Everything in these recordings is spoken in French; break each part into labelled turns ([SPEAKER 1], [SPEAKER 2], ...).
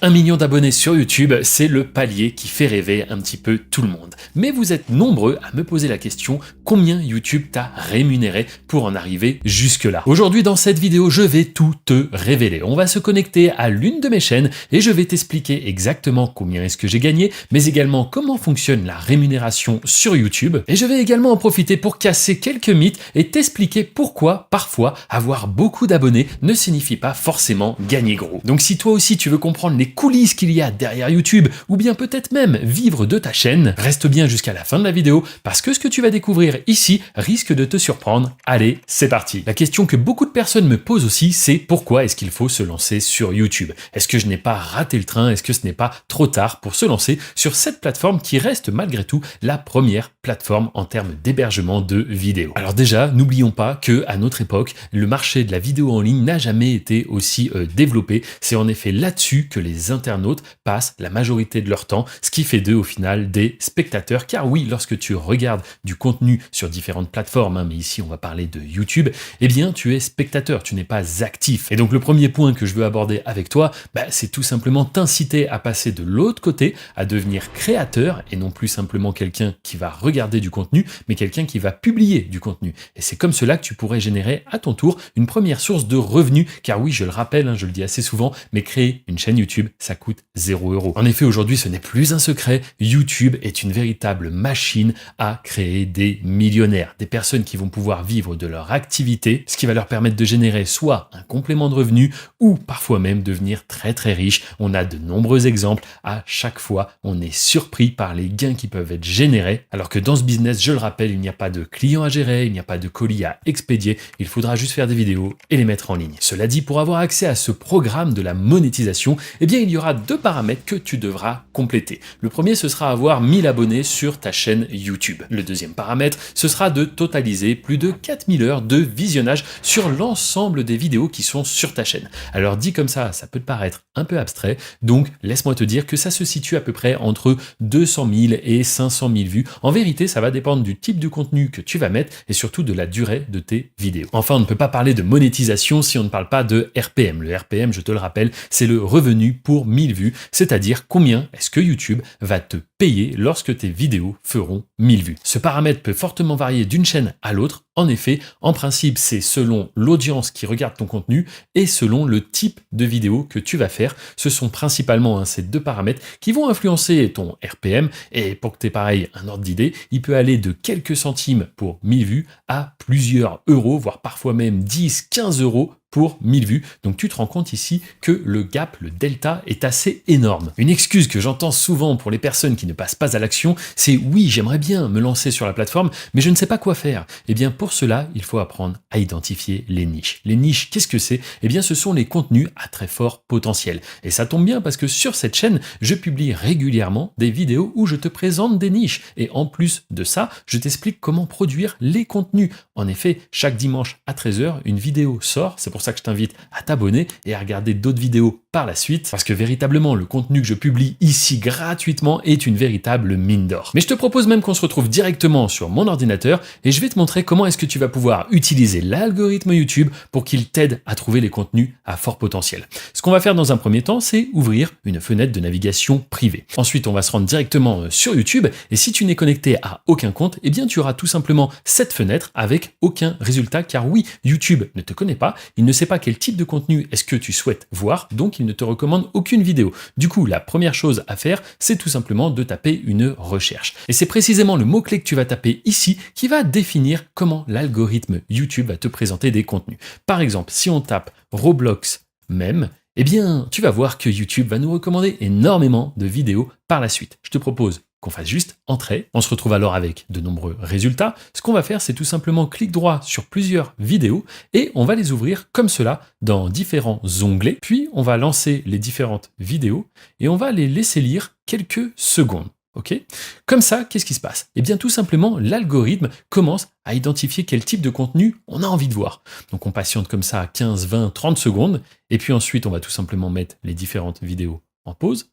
[SPEAKER 1] 1 million d'abonnés sur YouTube, c'est le palier qui fait rêver un petit peu tout le monde. Mais vous êtes nombreux à me poser la question, combien YouTube t'a rémunéré pour en arriver jusque-là? Aujourd'hui, dans cette vidéo, je vais tout te révéler. On va se connecter à l'une de mes chaînes et je vais t'expliquer exactement combien est-ce que j'ai gagné, mais également comment fonctionne la rémunération sur YouTube. Et je vais également en profiter pour casser quelques mythes et t'expliquer pourquoi, parfois, avoir beaucoup d'abonnés ne signifie pas forcément gagner gros. Donc si toi aussi tu veux comprendre les coulisses qu'il y a derrière YouTube, ou bien peut-être même vivre de ta chaîne, reste bien jusqu'à la fin de la vidéo, parce que ce que tu vas découvrir ici risque de te surprendre. Allez, c'est parti. La question que beaucoup de personnes me posent aussi, c'est pourquoi est-ce qu'il faut se lancer sur YouTube? Est-ce que je n'ai pas raté le train? Est-ce que ce n'est pas trop tard pour se lancer sur cette plateforme qui reste malgré tout la première plateforme en termes d'hébergement de vidéos? Alors déjà, n'oublions pas que à notre époque, le marché de la vidéo en ligne n'a jamais été aussi développé. C'est en effet là-dessus que les internautes passent la majorité de leur temps, ce qui fait d'eux au final des spectateurs. Car oui, lorsque tu regardes du contenu sur différentes plateformes, mais ici on va parler de YouTube, eh bien tu es spectateur, tu n'es pas actif. Et donc le premier point que je veux aborder avec toi, c'est tout simplement t'inciter à passer de l'autre côté, à devenir créateur et non plus simplement quelqu'un qui va regarder du contenu, mais quelqu'un qui va publier du contenu. Et c'est comme cela que tu pourrais générer à ton tour une première source de revenus. Car oui, je le rappelle, je le dis assez souvent, mais créer une chaîne YouTube, ça coûte 0 €. En effet, aujourd'hui, ce n'est plus un secret. YouTube est une véritable machine à créer des millionnaires, des personnes qui vont pouvoir vivre de leur activité, ce qui va leur permettre de générer soit un complément de revenus ou parfois même devenir très très riches. On a de nombreux exemples. À chaque fois, on est surpris par les gains qui peuvent être générés. Alors que dans ce business, je le rappelle, il n'y a pas de clients à gérer, il n'y a pas de colis à expédier. Il faudra juste faire des vidéos et les mettre en ligne. Cela dit, pour avoir accès à ce programme de la monétisation, eh bien, il y aura 2 paramètres que tu devras compléter. Le premier, ce sera avoir 1000 abonnés sur ta chaîne YouTube. Le deuxième paramètre, ce sera de totaliser plus de 4000 heures de visionnage sur l'ensemble des vidéos qui sont sur ta chaîne. Alors dit comme ça peut te paraître un peu abstrait, donc laisse-moi te dire que ça se situe à peu près entre 200 000 et 500 000 vues. En vérité, ça va dépendre du type de contenu que tu vas mettre et surtout de la durée de tes vidéos. Enfin, on ne peut pas parler de monétisation si on ne parle pas de RPM. Le RPM, je te le rappelle, c'est le revenu pour 1000 vues, c'est-à-dire combien est-ce que YouTube va te payer lorsque tes vidéos feront 1000 vues. Ce paramètre peut fortement varier d'une chaîne à l'autre. En effet, en principe, c'est selon l'audience qui regarde ton contenu et selon le type de vidéo que tu vas faire. Ce sont principalement ces 2 paramètres qui vont influencer ton RPM. Et pour que tu aies pareil un ordre d'idée, il peut aller de quelques centimes pour 1000 vues à plusieurs euros, voire parfois même 10, 15 € pour 1000 vues. Donc tu te rends compte ici que le gap, le delta est assez énorme. Une excuse que j'entends souvent pour les personnes qui ne passent pas à l'action, c'est oui, j'aimerais bien me lancer sur la plateforme, mais je ne sais pas quoi faire. Eh bien pour cela, il faut apprendre à identifier les niches. Les niches, qu'est-ce que c'est? Eh bien ce sont les contenus à très fort potentiel. Et ça tombe bien parce que sur cette chaîne, je publie régulièrement des vidéos où je te présente des niches. Et en plus de ça, je t'explique comment produire les contenus. En effet, chaque dimanche à 13 h, une vidéo sort. C'est pour ça que je t'invite à t'abonner et à regarder d'autres vidéos par la suite, parce que véritablement le contenu que je publie ici gratuitement est une véritable mine d'or. Mais je te propose même qu'on se retrouve directement sur mon ordinateur et je vais te montrer comment est-ce que tu vas pouvoir utiliser l'algorithme YouTube pour qu'il t'aide à trouver les contenus à fort potentiel. Ce qu'on va faire dans un premier temps, c'est ouvrir une fenêtre de navigation privée. Ensuite, on va se rendre directement sur YouTube et si tu n'es connecté à aucun compte, eh bien tu auras tout simplement cette fenêtre avec aucun résultat, car oui, YouTube ne te connaît pas, il ne sait pas quel type de contenu est-ce que tu souhaites voir, donc il ne te recommande aucune vidéo. Du coup, la première chose à faire, c'est tout simplement de taper une recherche. Et c'est précisément le mot-clé que tu vas taper ici qui va définir comment l'algorithme YouTube va te présenter des contenus. Par exemple, si on tape Roblox meme, eh bien, tu vas voir que YouTube va nous recommander énormément de vidéos par la suite. Je te propose qu'on fasse juste entrer. On se retrouve alors avec de nombreux résultats. Ce qu'on va faire, c'est tout simplement clic droit sur plusieurs vidéos et on va les ouvrir comme cela dans différents onglets. Puis, on va lancer les différentes vidéos et on va les laisser lire quelques secondes. Ok ? Comme ça, qu'est-ce qui se passe? Eh bien, tout simplement, l'algorithme commence à identifier quel type de contenu on a envie de voir. Donc, on patiente comme ça 15, 20, 30 secondes et puis ensuite, on va tout simplement mettre les différentes vidéos en pause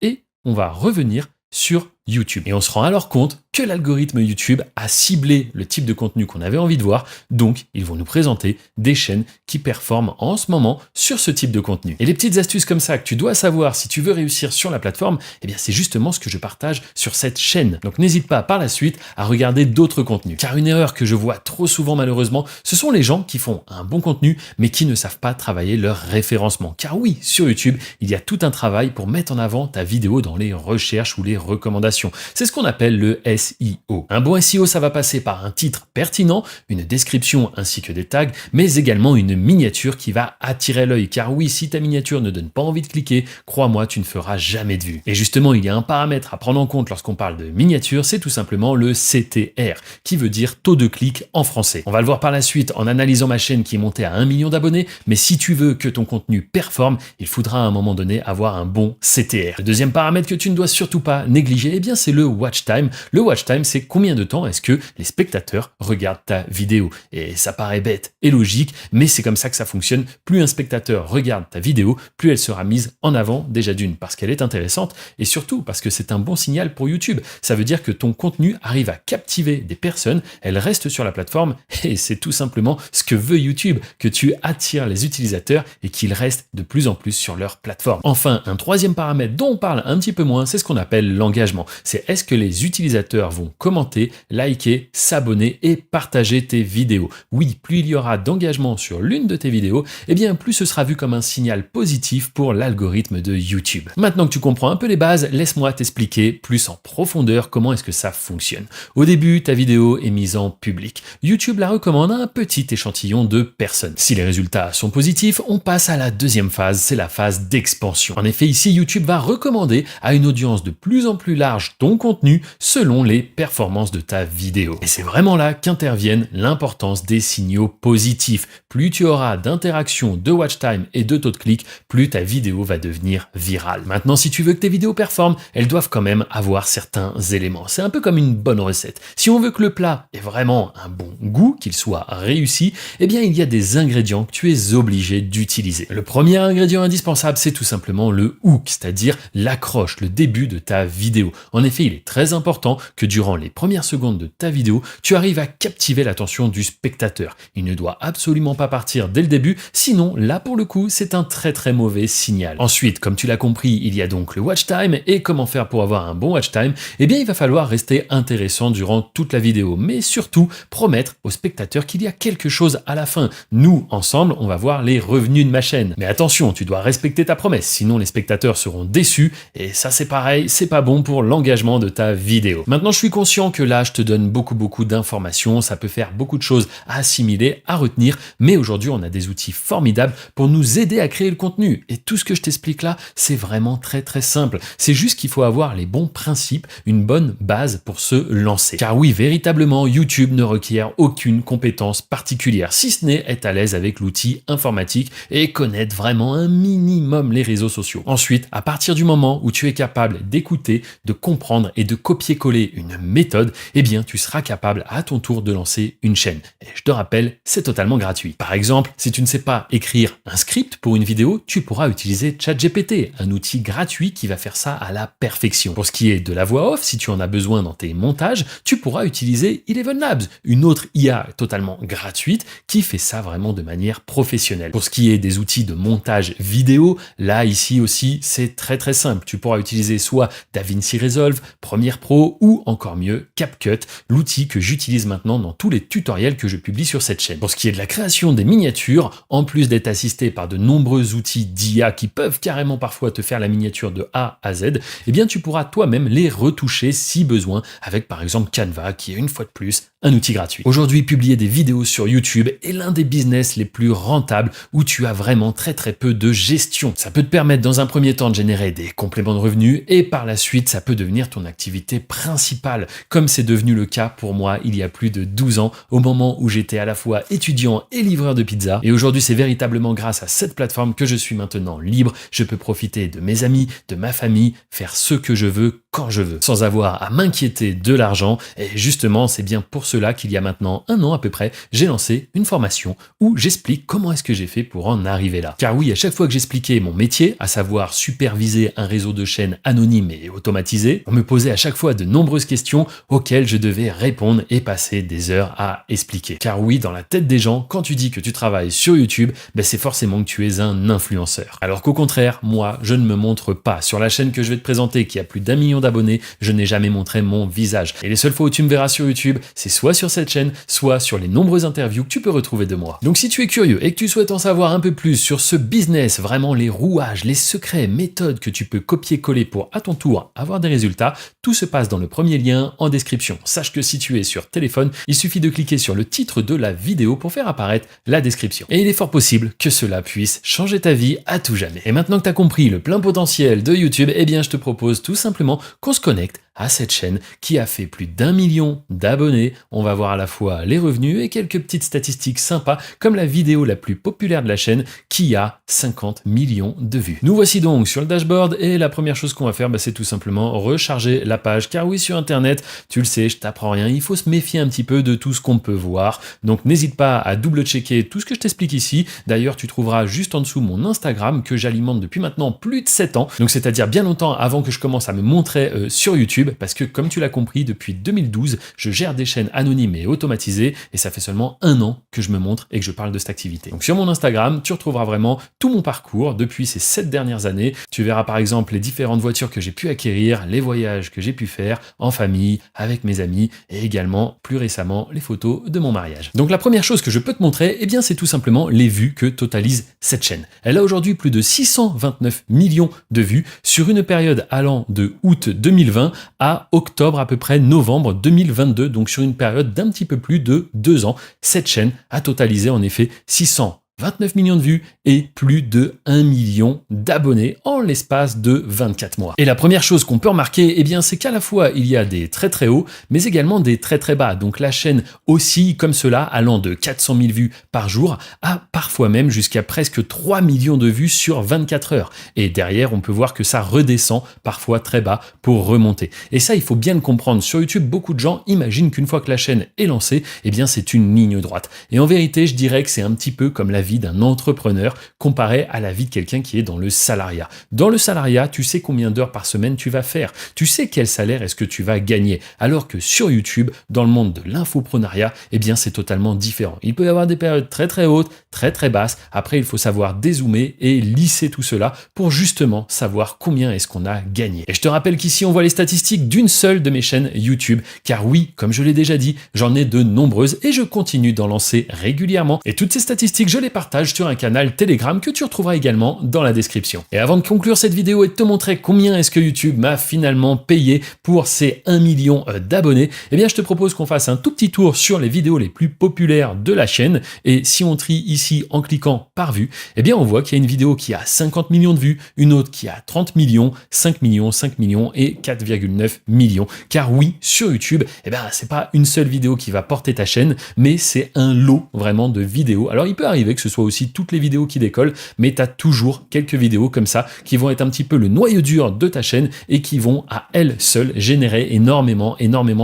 [SPEAKER 1] et on va revenir sur YouTube. Et on se rend alors compte que l'algorithme YouTube a ciblé le type de contenu qu'on avait envie de voir, donc ils vont nous présenter des chaînes qui performent en ce moment sur ce type de contenu. Et les petites astuces comme ça que tu dois savoir si tu veux réussir sur la plateforme, eh bien c'est justement ce que je partage sur cette chaîne. Donc n'hésite pas par la suite à regarder d'autres contenus. Car une erreur que je vois trop souvent malheureusement, ce sont les gens qui font un bon contenu mais qui ne savent pas travailler leur référencement. Car oui, sur YouTube, il y a tout un travail pour mettre en avant ta vidéo dans les recherches ou les recommandations. C'est ce qu'on appelle le SEO. Un bon SEO, ça va passer par un titre pertinent, une description ainsi que des tags, mais également une miniature qui va attirer l'œil. Car oui, si ta miniature ne donne pas envie de cliquer, crois-moi, tu ne feras jamais de vue. Et justement, il y a un paramètre à prendre en compte lorsqu'on parle de miniature, c'est tout simplement le CTR, qui veut dire taux de clic en français. On va le voir par la suite en analysant ma chaîne qui est montée à 1 million d'abonnés, mais si tu veux que ton contenu performe, il faudra à un moment donné avoir un bon CTR. Le deuxième paramètre que tu ne dois surtout pas négliger, eh bien c'est le watch time. Le watch time, c'est combien de temps est-ce que les spectateurs regardent ta vidéo. Et ça paraît bête et logique, mais c'est comme ça que ça fonctionne. Plus un spectateur regarde ta vidéo, plus elle sera mise en avant, déjà d'une parce qu'elle est intéressante, et surtout parce que c'est un bon signal pour YouTube. Ça veut dire que ton contenu arrive à captiver des personnes, elles restent sur la plateforme, et c'est tout simplement ce que veut YouTube, que tu attires les utilisateurs et qu'ils restent de plus en plus sur leur plateforme. Enfin, un troisième paramètre dont on parle un petit peu moins, c'est ce qu'on appelle l'engagement. C'est est-ce que les utilisateurs vont commenter, liker, s'abonner et partager tes vidéos. Oui, plus il y aura d'engagement sur l'une de tes vidéos, eh bien plus ce sera vu comme un signal positif pour l'algorithme de YouTube. Maintenant que tu comprends un peu les bases, laisse-moi t'expliquer plus en profondeur comment est-ce que ça fonctionne. Au début, ta vidéo est mise en public. YouTube la recommande à un petit échantillon de personnes. Si les résultats sont positifs, on passe à la deuxième phase, c'est la phase d'expansion. En effet, ici, YouTube va recommander à une audience de plus en plus large ton contenu selon les performances de ta vidéo. Et c'est vraiment là qu'interviennent l'importance des signaux positifs. Plus tu auras d'interactions, de watch time et de taux de clic, plus ta vidéo va devenir virale. Maintenant, si tu veux que tes vidéos performent, elles doivent quand même avoir certains éléments. C'est un peu comme une bonne recette. Si on veut que le plat ait vraiment un bon goût, qu'il soit réussi, eh bien il y a des ingrédients que tu es obligé d'utiliser. Le premier ingrédient indispensable, c'est tout simplement le hook, c'est-à-dire l'accroche, le début de ta vidéo. En effet, il est très important que durant les premières secondes de ta vidéo, tu arrives à captiver l'attention du spectateur. Il ne doit absolument pas partir dès le début, sinon là pour le coup, c'est un très très mauvais signal. Ensuite, comme tu l'as compris, il y a donc le watch time, et comment faire pour avoir un bon watch time? Eh bien, il va falloir rester intéressant durant toute la vidéo, mais surtout promettre aux spectateurs qu'il y a quelque chose à la fin. Nous, ensemble, on va voir les revenus de ma chaîne. Mais attention, tu dois respecter ta promesse, sinon les spectateurs seront déçus, et ça c'est pareil, c'est pas bon pour l'engagement de ta vidéo. Maintenant, je suis conscient que là, je te donne beaucoup d'informations, ça peut faire beaucoup de choses à assimiler, à retenir, mais aujourd'hui, on a des outils formidables pour nous aider à créer le contenu. Et tout ce que je t'explique là, c'est vraiment très simple. C'est juste qu'il faut avoir les bons principes, une bonne base pour se lancer. Car oui, véritablement, YouTube ne requiert aucune compétence particulière, si ce n'est être à l'aise avec l'outil informatique et connaître vraiment un minimum les réseaux sociaux. Ensuite, à partir du moment où tu es capable d'écouter, de comprendre et de copier-coller une méthode, eh bien, tu seras capable à ton tour de lancer une chaîne. Et je te rappelle, c'est totalement gratuit. Par exemple, si tu ne sais pas écrire un script pour une vidéo, tu pourras utiliser ChatGPT, un outil gratuit qui va faire ça à la perfection. Pour ce qui est de la voix off, si tu en as besoin dans tes montages, tu pourras utiliser Eleven Labs, une autre IA totalement gratuite qui fait ça vraiment de manière professionnelle. Pour ce qui est des outils de montage vidéo, là, ici aussi, c'est très simple. Tu pourras utiliser soit DaVinci Resolve, Premiere Pro ou encore mieux CapCut, l'outil que j'utilise maintenant dans tous les tutoriels que je publie sur cette chaîne. Pour ce qui est de la création des miniatures, en plus d'être assisté par de nombreux outils d'IA qui peuvent carrément parfois te faire la miniature de A à Z, eh bien tu pourras toi-même les retoucher si besoin avec par exemple Canva qui est une fois de plus un outil gratuit. Aujourd'hui, publier des vidéos sur YouTube est l'un des business les plus rentables où tu as vraiment très peu de gestion. Ça peut te permettre dans un premier temps de générer des compléments de revenus et par la suite, ça peut devenir ton activité principale, comme c'est devenu le cas pour moi il y a plus de 12 ans, au moment où j'étais à la fois étudiant et livreur de pizza. Et aujourd'hui, c'est véritablement grâce à cette plateforme que je suis maintenant libre. Je peux profiter de mes amis, de ma famille, faire ce que je veux quand je veux, sans avoir à m'inquiéter de l'argent. Et justement, c'est bien pour cela qu'il y a maintenant un an à peu près, j'ai lancé une formation où j'explique comment est-ce que j'ai fait pour en arriver là. Car oui, à chaque fois que j'expliquais mon métier, à savoir superviser un réseau de chaînes anonymes et automatisé, on me posait à chaque fois de nombreuses questions auxquelles je devais répondre et passer des heures à expliquer. Car oui, dans la tête des gens, quand tu dis que tu travailles sur YouTube, c'est forcément que tu es un influenceur. Alors qu'au contraire, moi, je ne me montre pas. Sur la chaîne que je vais te présenter, qui a plus d'1 million d'abonnés, je n'ai jamais montré mon visage. Et les seules fois où tu me verras sur YouTube, c'est soit sur cette chaîne, soit sur les nombreuses interviews que tu peux retrouver de moi. Donc si tu es curieux et que tu souhaites en savoir un peu plus sur ce business, vraiment les rouages, les secrets, méthodes que tu peux copier-coller pour à ton tour avoir des résultats, tout se passe dans le premier lien en description. Sache que si tu es sur téléphone, il suffit de cliquer sur le titre de la vidéo pour faire apparaître la description. Et il est fort possible que cela puisse changer ta vie à tout jamais. Et maintenant que tu as compris le plein potentiel de YouTube, eh bien je te propose tout simplement qu'on se connecte à cette chaîne qui a fait plus d'1 million d'abonnés. On va voir à la fois les revenus et quelques petites statistiques sympas comme la vidéo la plus populaire de la chaîne qui a 50 millions de vues. Nous voici donc sur le dashboard et la première chose qu'on va faire, c'est tout simplement recharger la page. Car oui, sur internet, tu le sais, je t'apprends rien, il faut se méfier un petit peu de tout ce qu'on peut voir. Donc n'hésite pas à double-checker tout ce que je t'explique ici. D'ailleurs, tu trouveras juste en dessous mon Instagram que j'alimente depuis maintenant plus de 7 ans. Donc c'est-à-dire bien longtemps avant que je commence à me montrer sur YouTube. Parce que comme tu l'as compris, depuis 2012, je gère des chaînes anonymes et automatisées et ça fait seulement 1 an que je me montre et que je parle de cette activité. Donc sur mon Instagram, tu retrouveras vraiment tout mon parcours depuis ces 7 dernières années. Tu verras par exemple les différentes voitures que j'ai pu acquérir, les voyages que j'ai pu faire en famille, avec mes amis et également plus récemment les photos de mon mariage. Donc la première chose que je peux te montrer, eh bien c'est tout simplement les vues que totalise cette chaîne. Elle a aujourd'hui plus de 629 millions de vues sur une période allant de août 2020 à octobre à peu près novembre 2022, donc sur une période d'un petit peu plus de 2 ans. Cette chaîne a totalisé en effet 629 millions de vues et plus de 1 million d'abonnés en l'espace de 24 mois. Et la première chose qu'on peut remarquer, eh bien, c'est qu'à la fois il y a des très très hauts, mais également des très très bas. Donc la chaîne oscille comme cela, allant de 400 000 vues par jour à parfois même jusqu'à presque 3 millions de vues sur 24 heures. Et derrière, on peut voir que ça redescend parfois très bas pour remonter. Et ça, il faut bien le comprendre. Sur YouTube, beaucoup de gens imaginent qu'une fois que la chaîne est lancée, eh bien, c'est une ligne droite. Et en vérité, je dirais que c'est un petit peu comme la vie d'un entrepreneur comparé à la vie de quelqu'un qui est dans le salariat. Dans le salariat, tu sais combien d'heures par semaine tu vas faire. Tu sais quel salaire est-ce que tu vas gagner. Alors que sur YouTube, dans le monde de l'infoprenariat, eh bien, c'est totalement différent. Il peut y avoir des périodes très très hautes, très très basses. Après, il faut savoir dézoomer et lisser tout cela pour justement savoir combien est-ce qu'on a gagné. Et je te rappelle qu'ici, on voit les statistiques d'une seule de mes chaînes YouTube. Car oui, comme je l'ai déjà dit, j'en ai de nombreuses et je continue d'en lancer régulièrement. Et toutes ces statistiques, je les partage sur un canal Telegram que tu retrouveras également dans la description. Et avant de conclure cette vidéo et de te montrer combien est-ce que YouTube m'a finalement payé pour ces 1 million d'abonnés, eh bien je te propose qu'on fasse un tout petit tour sur les vidéos les plus populaires de la chaîne. Et si on trie ici en cliquant par vue, eh bien on voit qu'il y a une vidéo qui a 50 millions de vues, une autre qui a 30 millions, 5 millions, 5 millions et 4,9 millions. Car oui, sur YouTube, eh bien c'est pas une seule vidéo qui va porter ta chaîne, mais c'est un lot vraiment de vidéos. Alors il peut arriver que ce soit aussi toutes les vidéos qui décollent, mais tu as toujours quelques vidéos comme ça qui vont être un petit peu le noyau dur de ta chaîne et qui vont à elles seules générer énormément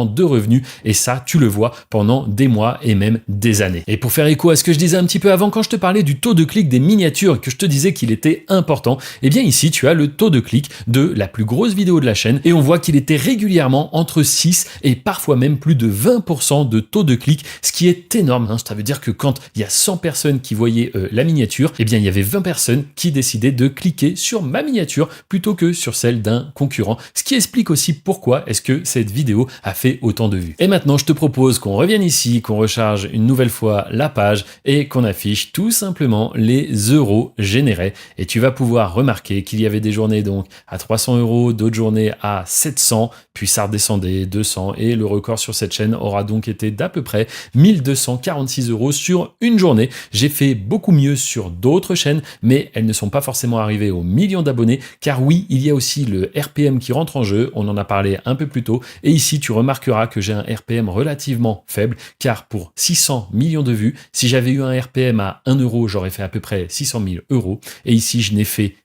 [SPEAKER 1] de revenus. Et ça, tu le vois pendant des mois et même des années. Et pour faire écho à ce que je disais un petit peu avant quand je te parlais du taux de clic des miniatures, que je te disais qu'il était important, eh bien ici tu as le taux de clic de la plus grosse vidéo de la chaîne et on voit qu'il était régulièrement entre 6 et parfois même plus de 20% de taux de clic, ce qui est énorme. Ça veut dire que quand il y a 100 personnes qui voyaient la miniature, eh bien il y avait 20 personnes qui décidaient de cliquer sur ma miniature plutôt que sur celle d'un concurrent, ce qui explique aussi pourquoi est-ce que cette vidéo a fait autant de vues. Et maintenant je te propose qu'on revienne ici, qu'on recharge une nouvelle fois la page et qu'on affiche tout simplement les euros générés et tu vas pouvoir remarquer qu'il y avait des journées donc à 300 euros, d'autres journées à 700, puis ça redescendait 200 et le record sur cette chaîne aura donc été d'à peu près 1246 euros sur une journée. J'ai fait beaucoup mieux sur d'autres chaînes, mais elles ne sont pas forcément arrivées aux millions d'abonnés, car oui, il y a aussi le RPM qui rentre en jeu, on en a parlé un peu plus tôt, et ici tu remarqueras que j'ai un RPM relativement faible, car pour 600 millions de vues, si j'avais eu un RPM à 1 euro, j'aurais fait à peu près 600 000 euros, et ici je n'ai fait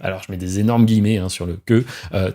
[SPEAKER 1] alors je mets des énormes guillemets sur le que,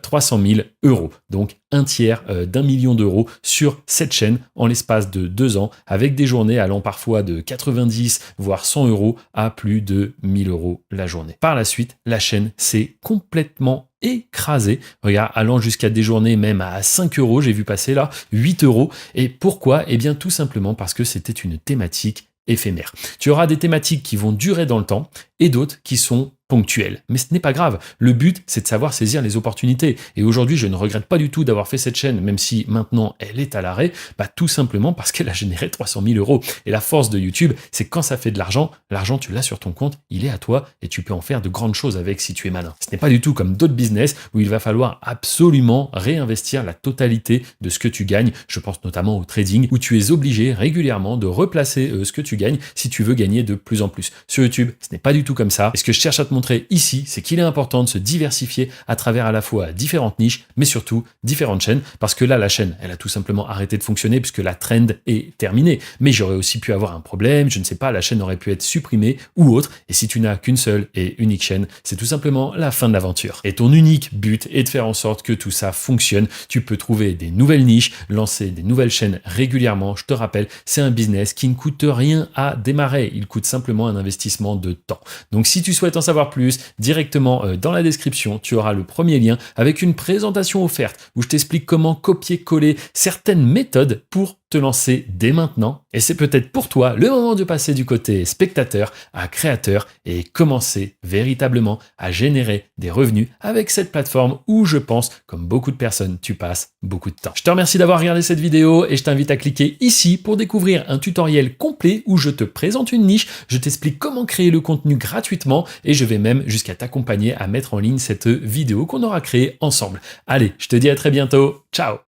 [SPEAKER 1] 300 000 €. Donc un tiers d'1 million d'euros sur cette chaîne en l'espace de 2 ans, avec des journées allant parfois de 90 voire 100 € à plus de 1000 € la journée. Par la suite, la chaîne s'est complètement écrasé, regarde, allant jusqu'à des journées même à 5 €, j'ai vu passer là, 8 €. Et pourquoi? Eh bien tout simplement parce que c'était une thématique éphémère. Tu auras des thématiques qui vont durer dans le temps et d'autres qui sont ponctuelles. Mais ce n'est pas grave. Le but, c'est de savoir saisir les opportunités. Et aujourd'hui, je ne regrette pas du tout d'avoir fait cette chaîne, même si maintenant elle est à l'arrêt, tout simplement parce qu'elle a généré 300 000 €. Et la force de YouTube, c'est quand ça fait de l'argent, tu l'as sur ton compte, il est à toi et tu peux en faire de grandes choses avec si tu es malin. Ce n'est pas du tout comme d'autres business où il va falloir absolument réinvestir la totalité de ce que tu gagnes. Je pense notamment au trading où tu es obligé régulièrement de replacer ce que tu gagnes si tu veux gagner de plus en plus. Sur YouTube, ce n'est pas du tout comme ça. Et ce que je cherche à te montrer ici, c'est qu'il est important de se diversifier à travers à la fois différentes niches, mais surtout différentes chaînes, parce que là, la chaîne, elle a tout simplement arrêté de fonctionner puisque la trend est terminée. Mais j'aurais aussi pu avoir un problème, je ne sais pas, la chaîne aurait pu être supprimée ou autre. Et si tu n'as qu'une seule et unique chaîne, c'est tout simplement la fin de l'aventure. Et ton unique but est de faire en sorte que tout ça fonctionne. Tu peux trouver des nouvelles niches, lancer des nouvelles chaînes régulièrement. Je te rappelle, c'est un business qui ne coûte rien à démarrer. Il coûte simplement un investissement de temps. Donc si tu souhaites en savoir plus, directement dans la description, tu auras le premier lien avec une présentation offerte où je t'explique comment copier-coller certaines méthodes pour te lancer dès maintenant. Et c'est peut-être pour toi le moment de passer du côté spectateur à créateur et commencer véritablement à générer des revenus avec cette plateforme où je pense, comme beaucoup de personnes, tu passes beaucoup de temps. Je te remercie d'avoir regardé cette vidéo et je t'invite à cliquer ici pour découvrir un tutoriel complet où je te présente une niche, je t'explique comment créer le contenu gratuitement et je vais même jusqu'à t'accompagner à mettre en ligne cette vidéo qu'on aura créée ensemble. Allez, je te dis à très bientôt. Ciao!